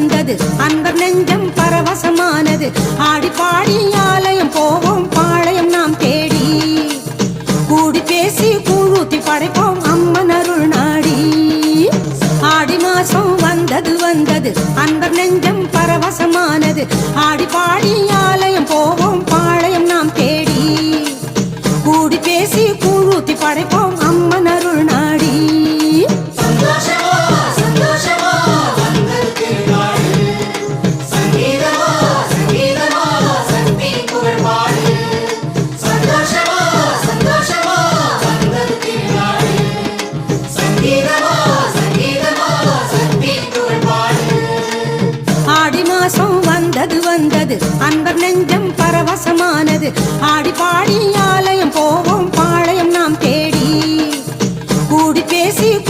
வந்தது அன்பர் நெஞ்சம் பரவசமானது. ஆடி பாடி ஆலயம் போவோம் பாளையம் நாம் தேடி. கூடி பேசி கூழூத்தி படைப்போம் அம்மன் அருள் நாடி. ஆடி மாசம் வந்தது வந்தது அன்பர் நெஞ்சம் பரவசமானது. ஆடி பாடி ஆலயம் போவோம் பாளையம் நாம் தேடி. கூடி பேசி கூழூத்தி படைப்போம் அம்மன் அருள் நாடி. வந்தது அன்பர் நெஞ்சம் பரவசமானது. ஆடி பாடி ஆலை